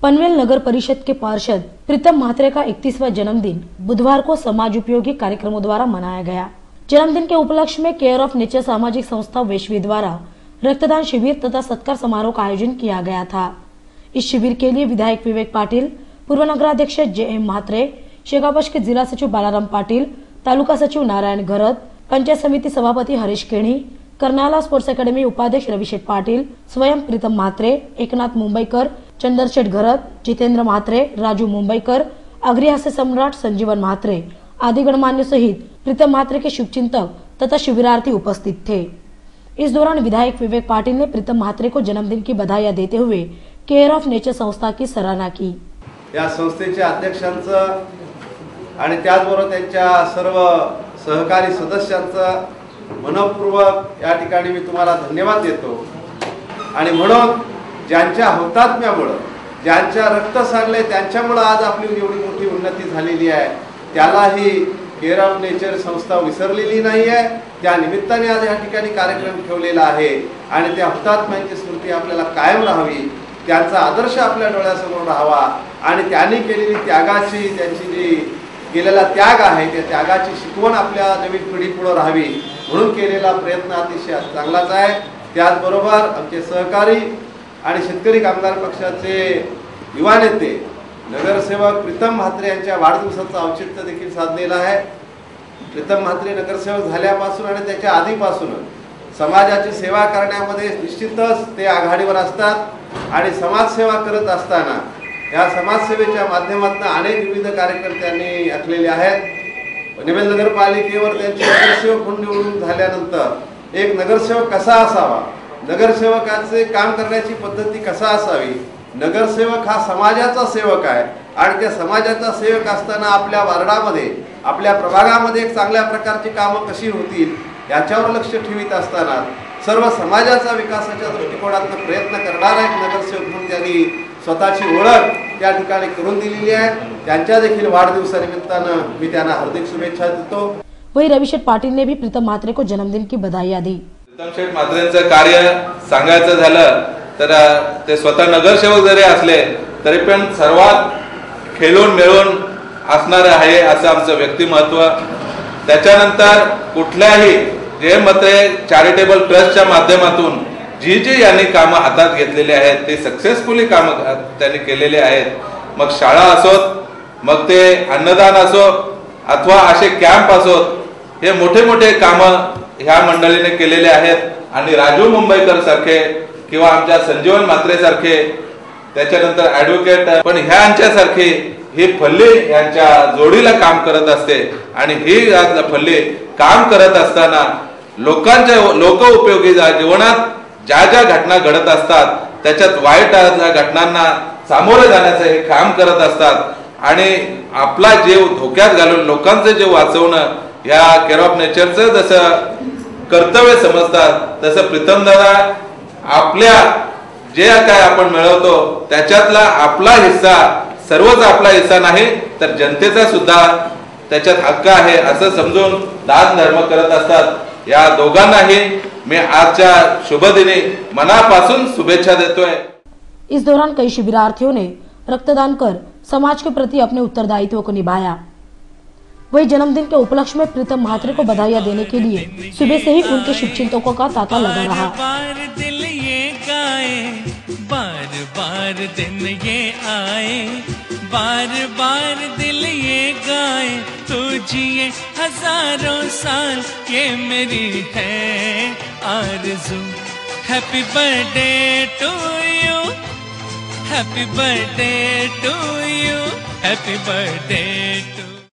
पनवेल नगर परिषद के पार्षद प्रीतम म्हात्रे का 31वां जन्मदिन बुधवार को समाज उपयोगी कार्यक्रमों द्वारा मनाया गया। जन्मदिन के उपलक्ष्य में केयर ऑफ नेचर सामाजिक संस्था वैश्वी द्वारा रक्तदान शिविर तथा सत्कार समारोह का आयोजन किया गया था। इस शिविर के लिए विधायक विवेक पाटिल, पूर्व नगराध्यक्ष JM म्हात्रे, शेकापश के जिला सचिव बालाराम पाटिल, तालुका सचिव नारायण घरत, पंचायत समिति सभापति हरीश केणी, कर्नाला स्पोर्ट्स अकेडमी उपाध्यक्ष रविशेठ पाटिल, स्वयं प्रीतम म्हात्रे, एकनाथ मुंबईकर, चंद्रशेठ घरत, जितेंद्र म्हात्रे, राजू मुंबईकर, अग्री हास्य सम्राट संजीवन म्हात्रे आदि गणमान्य सहित प्रीतम म्हात्रे के शुभचिंतक तथा शिविरार्थी उपस्थित थे। इस दौरान विधायक विवेक पाटिल ने प्रीतम म्हात्रे को जन्मदिन की बधाइयां देते हुए केयर ऑफ नेचर संस्था की सराहना की। या संस्थेच्या अध्यक्षांचं आणि त्याचबरोबर त्यांच्या सर्व सहकारी सदस्यांचं मनपूर्वक या ठिकाणी मी तुम्हाला धन्यवाद देतो। आणि म्हणून ज्यांच्या हुतात्म्यामुळे, ज्यांच्या रक्त सांडले त्यांच्यामुळे आज आपली एवढी मोठी उन्नती झालेली आहे, त्यालाही केअर ऑफ नेचर संस्था विसरलेली नाही आहे। त्या निमित्ताने आज या ठिकाणी कार्यक्रम ठेवलेला आहे आणि त्या हुतात्म्यांची स्मृती आपल्याला कायम राहावी, त्यांचा आदर्श आपल्या डोळ्यासमोर राहावा आणि त्यांनी केलेली त्यागाची, त्यांची जी केलेला त्याग आहे त्या त्यागाची शिकवण आपल्या नवीन पिढी पुढे राहावी म्हणून केलेला प्रयत्न अतिशय चांगलाच आहे। त्याचबरोबर आमचे सहकारी आणि शेतकरी कामगार पक्षाचे युवा नेते नगरसेवक प्रीतम म्हात्रे यांच्या वाढदिवसाचं औचित्य देखील साधलेलं आहे। प्रीतम म्हात्रे नगरसेवक झाल्यापासून आणि त्याच्या आधीपासून समाजाची सेवा करण्यामध्ये निश्चितच ते आघाडीवर असतात आणि समाजसेवा करत असताना या समाजसेवेच्या माध्यमातून अनेक विविध कार्यक्रम त्यांनी आखलेले आहेत। पनवेल नगरपालिकेवर त्यांचे नगरसेवक म्हणून निवडून झाल्यानंतर एक नगरसेवक कसा असावा, नगरसेवकाचे काम करण्याची पद्धती कसा असावी, नगरसेवक हा समाजाचा सेवक आहे आणि त्या समाजाचा सेवक असताना आपल्या वार्डामध्ये, आपल्या प्रभागामध्ये एक चांगल्या प्रकारची कामं कशी होतील याच्यावर लक्ष ठेवित असताना सर्व समाजाचा विकासाच्या दृष्टिकोनातून प्रयत्न करणारा एक नगरसेवक म्हणून त्यांनी स्वतःची ओळख त्या ठिकाणी करून दिलेली आहे। त्यांच्या देखील वाढदिवसानिमित्तानं मी त्यांना हार्दिक शुभेच्छा देतो। वही रविशेठ पाटिल ने भी प्रीतम म्हात्रे को जन्मदिन की बधाई दी। प्रीतम म्हात्रेंचं कार्य सांगायचं झालं तर ते स्वतः नगरसेवक जरी असले तरी पण सर्वात खेळून मिळून असणार आहे असं आमचं व्यक्तिमत्व। त्याच्यानंतर कुठल्याही JM म्हात्रे चॅरिटेबल ट्रस्टच्या माध्यमातून जी यांनी कामं हातात घेतलेली आहेत ते सक्सेसफुली कामं त्यांनी केलेले आहेत। मग शाळा असोत, मग ते अन्नदान असो अथवा असे कॅम्प असोत, हे मोठे मोठे कामं ह्या मंडळीने केलेले आहेत। आणि राजू मुंबईकर सारखे किंवा आमच्या संजीवन म्हात्रे सारखे, त्याच्यानंतर ॲडव्होकेट पण ह्यांच्यासारखी ही फल्ली यांच्या जोडीला काम करत असते आणि ही फल्ली काम करत असताना लोकांच्या लोक उपयोगी जीवनात ज्या ज्या घटना घडत असतात त्याच्यात वाईट घटनांना सामोरे जाण्याचं हे काम करत असतात आणि आपला जीव धोक्यात घालून लोकांचे जीव वाचवणं या केअर ऑफ नेचरचं जसं कर्तव्य समजतात तसं प्रीतम दादा आपल्या जे काय आपण मिळवतो त्याच्यातला आपला हिस्सा, सर्वच आपला हिस्सा नाही तर जनतेचा सुद्धा त्याच्यात हक्क आहे असं समजून दान धर्म करत असतात। या दोघांनाही मैं आजच्या शुभ दिनी मनापासून शुभेच्छा देतोय। इस दौरान कई शिविरार्थियों ने रक्तदान कर समाज के प्रति अपने उत्तरदायित्व को निभाया। वही जन्मदिन के उपलक्ष्य में प्रीतम म्हात्रे को बधाइयां देने के लिए सुबह से ही उनके शुभचिंतकों का तांता लगा रहा। बार दिल ये गाए, बार बार दिन ये आए, बार बार दिल ये गाए, तू जिए हजारों साल ये मेरी है आरज़ू। Happy birthday to you, happy birthday to you, happy birthday